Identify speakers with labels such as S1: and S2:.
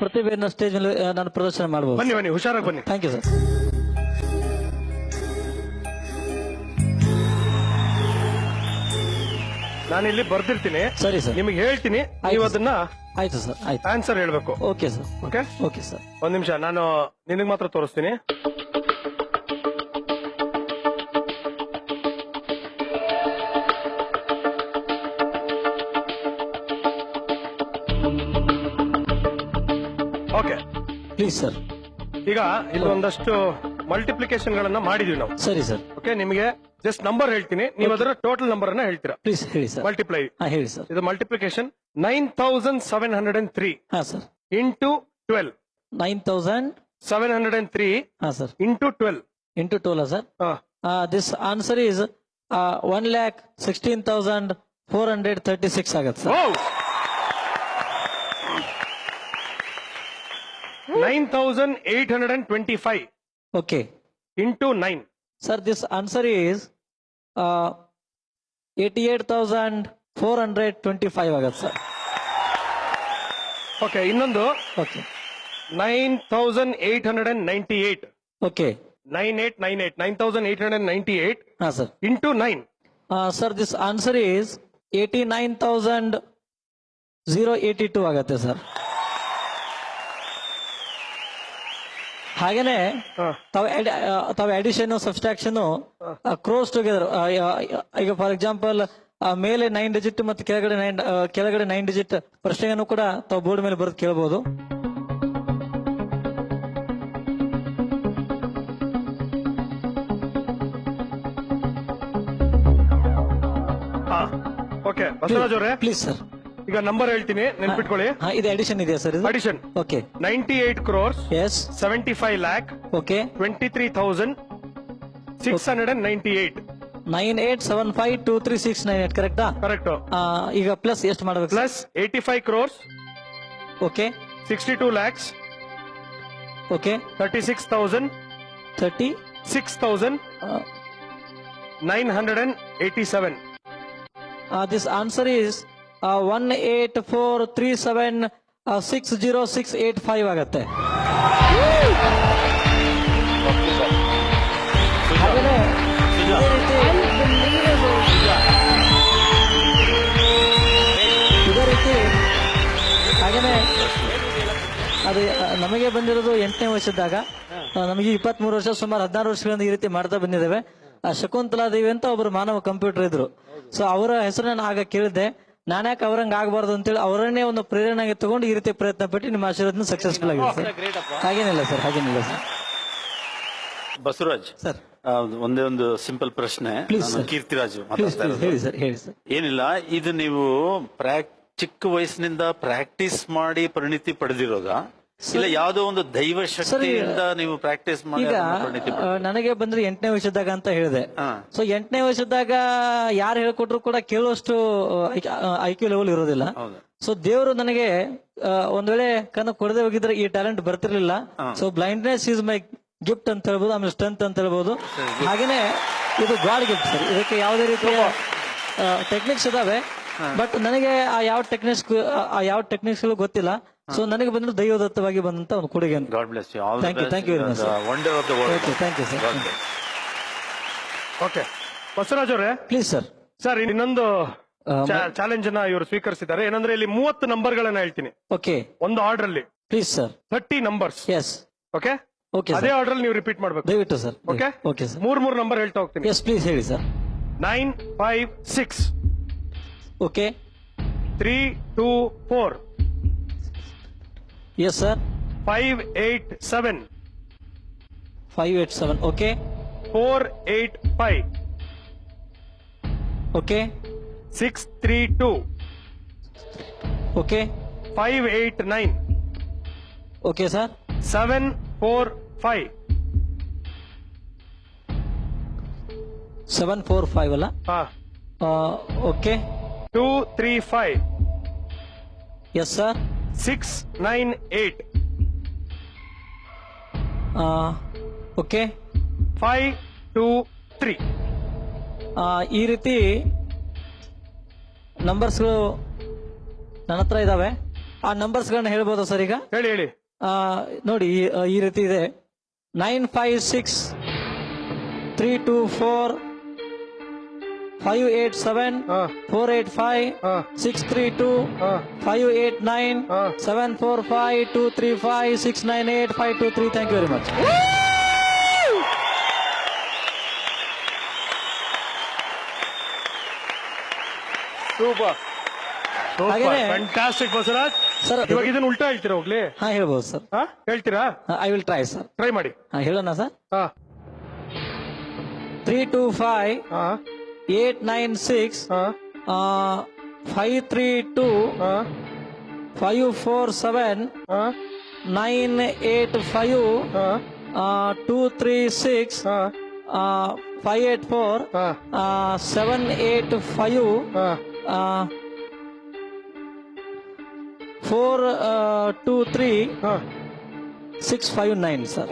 S1: ಪ್ರತಿಭೆಯನ್ನು ಸ್ಟೇಜ್ ಮೇಲೆ ನಾನು ಪ್ರದರ್ಶನ ಮಾಡಬಹುದು.
S2: ಬನ್ನಿ ಬನ್ನಿ, ಹುಷಾರಾಗಿ ಬನ್ನಿ.
S1: Thank you sir.
S2: ನಾನಿಲ್ಲಿ ಬರ್ದಿರ್ತೀನಿ,
S1: ಸರಿ ಸರ್.
S2: ನಿಮಗೆ ಹೇಳ್ತೀನಿ, ನೀವು ಅದನ್ನ
S1: ಆಯ್ತು ಸರ್, ಆಯ್ತು.
S2: ಆನ್ಸರ್ ಹೇಳ್ಬೇಕು.
S1: Okay sir.
S2: Okay
S1: okay sir.
S2: ಒಂದ್ ನಿಮಿಷ, ನಾನು ನಿನಗೆ ಮಾತ್ರ ತೋರಿಸ್ತೀನಿ. Okay
S1: please sir.
S2: ಈಗ ಇಲ್ಲಿ ಒಂದಷ್ಟು ಮಲ್ಟಿಪ್ಲಿಕೇಶನ್ ಗಳನ್ನ ಮಾಡಿದೀವಿ ನಾವು.
S1: ಸರಿ ಸರ್.
S2: ಓಕೆ, ನಿಮಗೆ ಜಸ್ಟ್ ನಂಬರ್ ಹೇಳ್ತೀನಿ, ನೀವು ಅದರ ಟೋಟಲ್ ನಂಬರ್ ಅನ್ನ ಹೇಳ್ತೀರಾ.
S1: ಪ್ಲೀಸ್ ಹೇಳಿ ಸರ್.
S2: ಮಲ್ಟಿಪ್ಲೈ.
S1: ಹೇಳಿ ಸರ್.
S2: ಇದು ಮಲ್ಟಿಪ್ಲಿಕೇಶನ್ 9703
S1: ಹಾ ಸರ್.
S2: ಇಂಟು 12.
S1: 9703 ಹಾ sir.
S2: Into 12.
S1: Into 12 sir. This answer is 1,16,436 ಆಗತ್ತೆ sir.
S2: 9,825
S1: okay
S2: into 9.
S1: Sir, this answer is 88,425 ಆಗತ್ತೆ ಸರ್.
S2: ಓಕೆ, ಇನ್ನೊಂದು
S1: ಓಕೆ
S2: 9,898.
S1: ಓಕೆ
S2: 9898
S1: ಹಾ sir.
S2: Into 9.
S1: Sir, this answer is 89,082 ಆಗತ್ತೆ ಸರ್. ಹಾಗೇನೆ ತಾವು ಅಡಿಷನ್ ಸಬ್ಸ್ಟ್ರಾಕ್ಷನ್ ಕ್ರೋಸ್ ಟುಗೆದರ್. ಈಗ ಫಾರ್ ಎಕ್ಸಾಂಪಲ್ ಮೇಲೆ 9 ಡಿಜಿಟ್ ಮತ್ತು ಕೆಳಗಡೆ 9 ಡಿಜಿಟ್ ಪ್ರಶ್ನೆಯನ್ನು ಕೂಡ ತಾವು ಬೋರ್ಡ್ ಮೇಲೆ ಬರೆದು ಕೇಳಬಹುದು.
S2: ಓಕೆ ಬಸವರಾಜ್ ಅವರೇ,
S1: ಪ್ಲೀಸ್ ಸರ್.
S2: ಈಗ ನಂಬರ್ ಹೇಳ್ತೀನಿ, ನೆನ್ಪಿಟ್ಕೊಳ್ಳಿ.
S1: ಇದು ಅಡಿಷನ್ ಇದೆಯಾ ಸರ್? ಇದು
S2: addition.
S1: Okay
S2: 98 crores
S1: yes
S2: 75 lakh
S1: okay
S2: 23,698.
S1: 98752369 ಕರೆಕ್ಟಾ?
S2: ಕರೆಕ್ಟ್.
S1: ಈಗ ಪ್ಲಸ್ ಎಷ್ಟು ಮಾಡಬೇಕು?
S2: Plus 85 crores
S1: okay
S2: 62 lakhs
S1: okay
S2: 36,987.
S1: This answer is 184376068 ಆಗತ್ತೆ. ಹಾಗೇನೆ ಇದೇ ರೀತಿ ಹಾಗೇನೆ ಅದು ನಮಗೆ ಬಂದಿರೋದು 8ನೇ ವರ್ಷದಾಗ. ನಮಗೆ 23 ವರ್ಷ, ಸುಮಾರು 16 ವರ್ಷಗಳಿಂದ ಈ ರೀತಿ ಮಾಡ್ತಾ ಬಂದಿದ್ದೇವೆ. ಶಕುಂತಲಾದೇವಿ ಅಂತ ಒಬ್ರು ಮಾನವ ಕಂಪ್ಯೂಟರ್ ಇದ್ರು. ಸೊ ಅವರ ಹೆಸರನ್ನ ಆಗ ಕೇಳಿದ್ದೆ, ನಾನ್ಯಾಕೆ ಅವರಂಗ ಆಗಬಾರ್ದು ಅಂತೇಳಿ ಅವರನ್ನೇ ಒಂದು ಪ್ರೇರಣೆಗೆ ತಗೊಂಡು ಈ ರೀತಿ ಪ್ರಯತ್ನ ಪಟ್ಟು ನಿಮ್ಮ ಆಶೀರ್ವಾದ ಸಕ್ಸಸ್ಫುಲ್ ಆಗಿದೆ ಸರ್. ಹಾಗೇನಿಲ್ಲ ಸರ್, ಹಾಗೇನಿಲ್ಲ ಸರ್.
S3: ಬಸವರಾಜ್
S1: ಸರ್,
S3: ಒಂದೇ ಒಂದು ಸಿಂಪಲ್ ಪ್ರಶ್ನೆ. ಕೀರ್ತಿರಾಜು
S1: ಹೇಳಿ ಸರ್. ಹೇಳಿ ಸರ್.
S3: ಏನಿಲ್ಲ, ಇದು ನೀವು ಚಿಕ್ಕ ವಯಸ್ಸಿನಿಂದ ಪ್ರಾಕ್ಟೀಸ್ ಮಾಡಿ ಪರಿಣಿತಿ ಪಡೆದಿರೋದ, ಇಲ್ಲ ಯಾವುದೋ ಒಂದು ದೈವ ಶಕ್ತಿಯಿಂದ ನೀವು ಪ್ರಾಕ್ಟೀಸ್ ಮಾಡಿ
S1: ಈಗ
S3: ಪರಿಣಿತಿ
S1: ನನಗೆ ಬಂದ್ರೆ 8ನೇ ವರ್ಷದಾಗ ಅಂತ ಹೇಳಿದೆ. ಸೊ 8ನೇ ವರ್ಷದಾಗ ಯಾರು ಹೇಳ್ಕೊಟ್ರು ಕೂಡ ಕೇಳುವಷ್ಟು IQ ಲೆವೆಲ್ ಇರೋದಿಲ್ಲ. ಸೊ ದೇವರು ನನಗೆ ಒಂದ್ ವೇಳೆ ಕಣ್ಣು ಕೊಡದೆ ಹೋಗಿದ್ರೆ ಈ ಟ್ಯಾಲೆಂಟ್ ಬರ್ತಿರ್ಲಿಲ್ಲ. So blindness is my gift ಅಂತ ಹೇಳ್ಬೋದು, ಆಮೇಲೆ ಸ್ಟ್ರೆಂತ್ ಅಂತ ಹೇಳ್ಬೋದು. ಹಾಗೇನೆ ಇದು ಗಾಡ್ ಗಿಫ್ಟ್ ಸರ್. ಇದಕ್ಕೆ ಯಾವುದೇ ರೀತಿಯ ಟೆಕ್ನಿಕ್ಸ್ ಇದಾವೆ, ಬಟ್ ನನಗೆ ಆ ಯಾವ ಟೆಕ್ನಿಕ್ಸ್ ಗೊತ್ತಿಲ್ಲ. ಸೊ ನನಗೆ ಬಂದ್ರೆ ದೈವದತ್ತವಾಗಿ ಬಂದಂತ ಒಂದು ಕೊಡುಗೆ.
S3: God bless you. All
S1: thank you very much.
S3: Wonder of the world.
S1: Thank you sir.
S2: Okay Basavaraj ಅವರೇ,
S1: ಪ್ಲೀಸ್ ಸರ್.
S2: ಸರ್ ಇನ್ನೊಂದು ಚಾಲೆಂಜ್ ಅನ್ನ ಇವರು ಸ್ವೀಕರಿಸಿದ್ದಾರೆ. ಏನಂದ್ರೆ ಇಲ್ಲಿ 30 ನಂಬರ್ ಗಳನ್ನ ಹೇಳ್ತೀನಿ
S1: ಓಕೆ
S2: ಒಂದು ಆರ್ಡರ್ ಅಲ್ಲಿ.
S1: Please sir.
S2: 30 numbers.
S1: Yes
S2: okay
S1: okay
S2: ಅದೇ ಆರ್ಡರ್ ಅಲ್ಲಿ ನೀವು ರಿಪೀಟ್ ಮಾಡ್ಬೇಕು
S1: ದಯವಿಟ್ಟು sir.
S2: Okay
S1: okay sir.
S2: 3 number ಹೇಳ್ತಾ ಹೋಗ್ತೀನಿ.
S1: ಎಸ್ ಪ್ಲೀಸ್ ಹೇಳಿ sir.
S2: 956
S1: okay
S2: 324
S1: yes sir.
S2: 587
S1: 587 okay
S2: 485
S1: okay
S2: 632
S1: okay
S2: 589
S1: okay sir.
S2: 745
S1: 745 ಅಲ್ಲ? Okay
S2: 235
S1: yes sir.
S2: 698
S1: ಓಕೆ
S2: 523.
S1: ಈ ರೀತಿ ನಂಬರ್ಸ್ಗಳು ನನ್ನ ಹತ್ರ ಇದಾವೆ. ಆ ನಂಬರ್ಸ್ ಗಳನ್ನ ಹೇಳ್ಬೋದಾ ಸರ್ ಈಗ?
S2: ಹೇಳಿ ಹೇಳಿ.
S1: ನೋಡಿ ಈ ರೀತಿ ಇದೆ. 956-324-587-485-632-744-234-692-523. Thank you very much.
S2: Super
S1: ಹಾಗೇನೆ
S2: ಫ್ಯಾಂಟಾಸ್ಟಿಕ್ ಬಸವರಾಜ್
S1: ಸರ್.
S2: ಇವಾಗ ಇದನ್ನ ಉಲ್ಟಾ ಹೇಳ್ತೀರಾ ಹೋಗ್ಲಿ?
S1: ಹಾ ಹೇಳ್ಬೋದು ಸರ್.
S2: ಹೇಳ್ತೀರಾ?
S1: I will try sir.
S2: Try ಮಾಡಿ.
S1: ಹೇಳೋಣ ಸರ್.
S3: 325-896-504-784-659 ಸರ್.